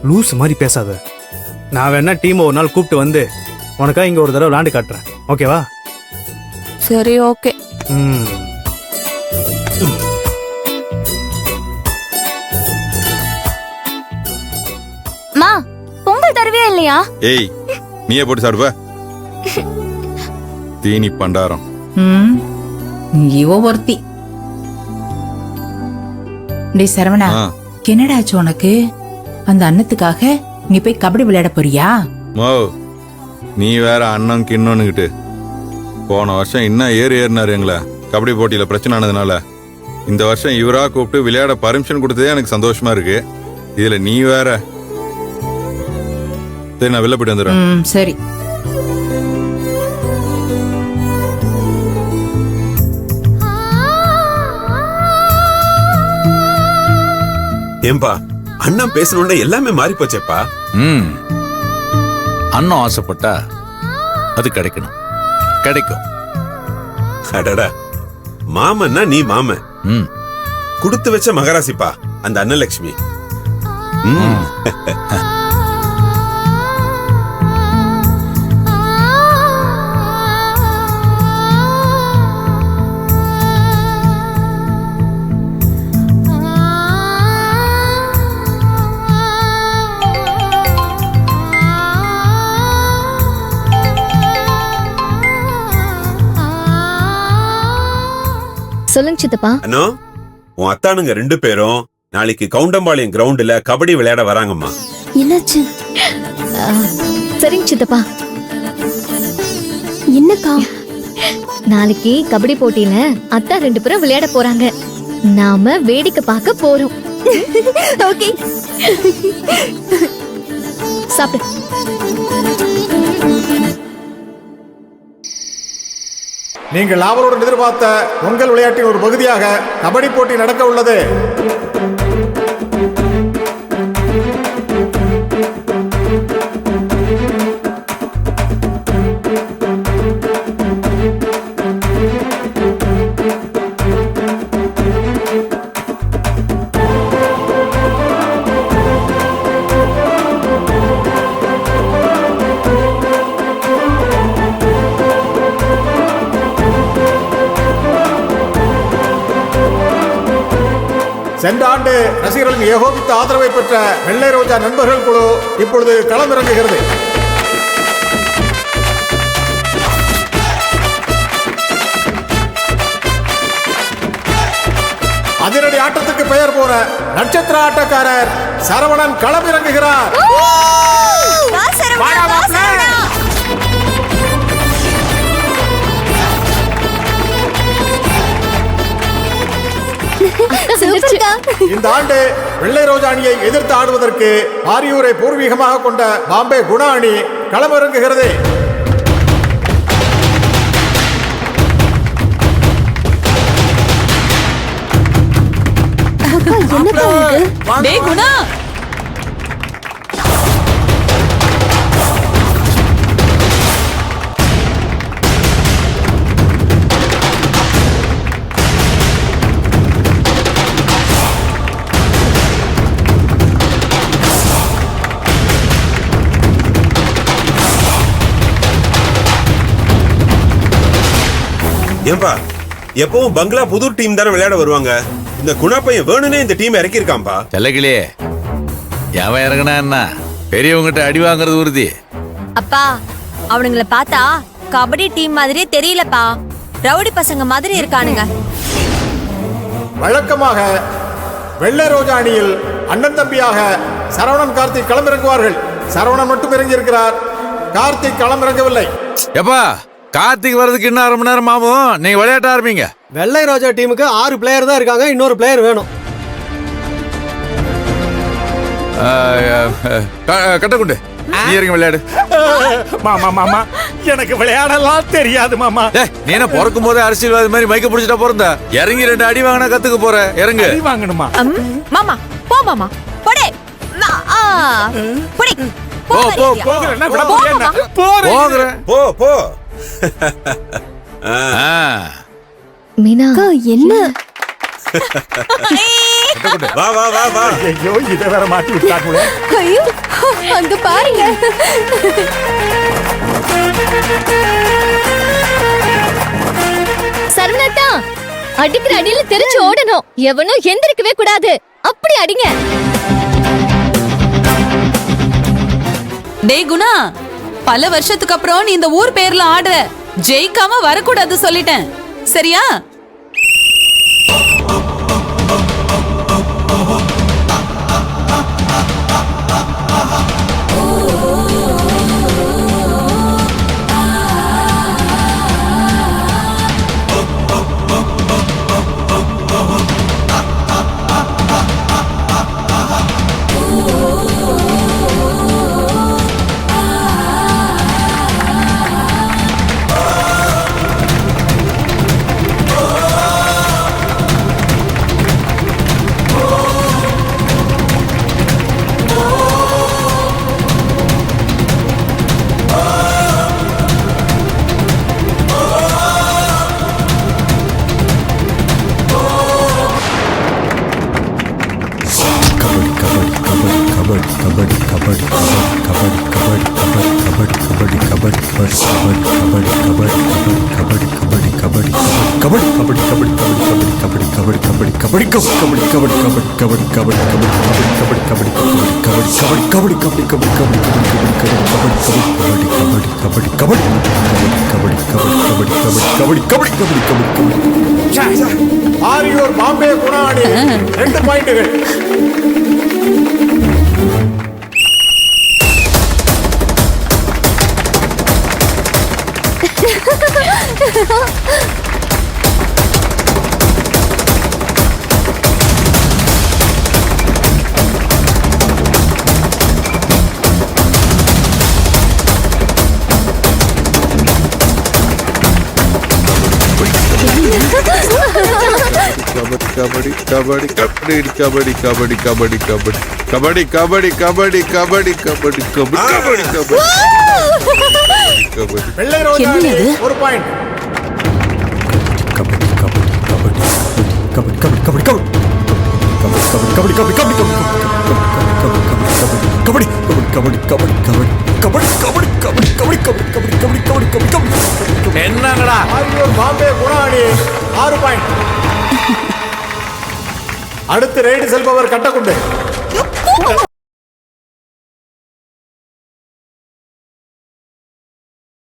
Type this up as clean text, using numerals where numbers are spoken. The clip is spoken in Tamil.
லூஸ் மாதிரி பேசாத. நான் வேணா டீமை ஒரு நாள் கூப்பிட்டு வந்து உனக்காக இங்க ஒரு தடவை விளாண்டு காட்டுறேன். ஓகேவா? சரி, ஓகே. மா, பொங்கல் தருவே இல்லையா? ஏய், நீயே போட்டு சாப்பிடுவ. தீனி பண்டாரம். இவ ஒருத்தி. டேய் சரவணா, என்னடாச்சு உனக்கு? அந்த அண்ணத்துக்காக நீ போய் கபடி விளையாட போறியா? மோ, நீ வேற அண்ணன் கிண்ணோன்னுகிட்டு போன வருஷம் இன்னும் ஏறினாரு எங்களை கபடி போட்டியில பிரச்சனை ஆனதுனால. இந்த வருஷம் இவரா கூப்பிட்டு விளையாட பர்மிஷன் கொடுத்ததே எனக்கு சந்தோஷமா இருக்கு. இதுல நீ வேற. சரி, நான் வெளில போயிட்டு வந்துடுறேன். சரி. ஏம்பா, அண்ணன் பேசணும்னா எல்லாமே மாறி போச்சேப்பா. அண்ணன் ஆசைப்பட்டா அது கிடைக்கணும், கிடைக்கும். அடடா, மாமன்னா நீ மாமன். குடுத்து வச்ச மகராசிப்பா அந்த அன்னலட்சுமி. சொல்லுங்க சித்தப்பா. அண்ணோ, உன் அத்தானுங்க 2 பேரும் நாளைக்கு கவுண்டம்பாளையம் கிரவுண்ட்ல கபடி விளையாட வராங்கம்மா. என்னாச்சு? சரிங்க சித்தப்பா. என்னக்கா? நாளைக்கு கபடி போட்டியில அத்தா 2 பேரும் விளையாட போறாங்க. நாம வேடிக்கை பார்க்க போறோம். ஓகே, சாப்பிடு. நீங்கள் ஆவலுடன் எதிர்பார்த்த பொங்கல் விளையாட்டின் ஒரு பகுதியாக கபடி போட்டி நடக்க உள்ளது. சென்ற ஆண்டு ரசிகர்களின் ஏகோபித்த ஆதரவை பெற்ற வெள்ளை ரோஜா நண்பர்கள் குழு இப்பொழுது களமிறங்குகிறது. அதிரடி ஆட்டத்துக்கு பெயர் போன நட்சத்திர ஆட்டக்காரர் சரவணன் களமிறங்குகிறார். இந்த ஆண்டு வெள்ளை ரோஜா அணியை எதிர்த்து ஆடுவதற்கு ஆரியூரை பூர்வீகமாக கொண்ட பாம்பே குணா அணி களமிறங்குகிறது. ஏன்பா, எப்பவும் பங்களா புது டீம் தானே விளையாட வருவாங்க. இந்த குணா பையன் வேணுனே இந்த டீம் இறக்கி இருக்கான்பா. செல்லக்கிளே, எவன் இறங்கினா என்ன, பெரியவங்கிட்ட அடி வாங்குறது உறுதி. அப்பா, அவனுங்களை பார்த்தா கபடி டீம் மாதிரியே தெரியலப்பா, ரவுடி பசங்க மாதிரி இருக்கானுங்க. வழக்கமாக வெள்ளை ரோஜா அணியில் அண்ணன் தம்பியாக சரவணன் கார்த்திக் களமிறங்குவார்கள். சரவணன் மட்டும் இறங்கி இருக்கிறார், கார்த்திக் களமிறங்கவில்லை. எப்பா, கார்த்திக் வர்றதுக்கு இன்னும் 1/2 மணி நேரம் ஆகும். நீங்க விளையாட்ட ஆரம்பிங்க. வெள்ளை ரோஜா டீமுக்கு 6 பிளேயர் தான் இருக்காங்க, இன்னொரு பிளேயர் வேணும். கட்டக்குண்டு, நீ இறங்கி விளையாடு. மாமா மாமா, எனக்கு விளையாடலாம் தெரியாது மாமா. நீ என்ன பிறக்கும் போதே அரசியல்வாதி மாதிரி மைக்க பிடிச்சிட்டா பிறந்த? இறங்கி 2 அடி வாங்கினா கத்துக்க போற. இறங்கு. அடி வாங்கணுமா? மாமா போ, மாமா போடே. போ போ போ. போ போ. மீனா, என்ன? வா வா வா வா ஐயோ இதை வேற மாட்டி விட்டாங்களே. ஐயோ அங்க பாருங்க. சரவணத்தா, அடிக்கிற அடியில தெரிச்சு ஓடணும். எவனும் எந்திரிக்கவே கூடாது. அப்படி அடிங்க. டேய் குணா, பல வருஷத்துக்கு அப்புறம் நீ இந்த ஊர் பேர்ல ஆடுற. ஜெயிக்காம வரக்கூடாது சொல்லிட்டேன், சரியா? ஆரியூர் பாம்பே குணா அணி 2 பாயிண்டுகள். கபடி கபடி கபடி கபடி கபடி கபடி கபடி கபடி கபடி கபடி கபடி கபடி கபடி வெள்ளை ரோஜா அணி 1 பாயிண்ட். கபடி கபடி கபடி கபடி கபடி கபடி கபடி கபடி கபடி கபடி கபடி கபடி கபடி கபடி. என்னங்கடா ஆரியூர் பாம்பே குணா அணி 6 பாயிண்ட். அடுத்து ரைடு செல்பவர் கட்டக்குண்டு.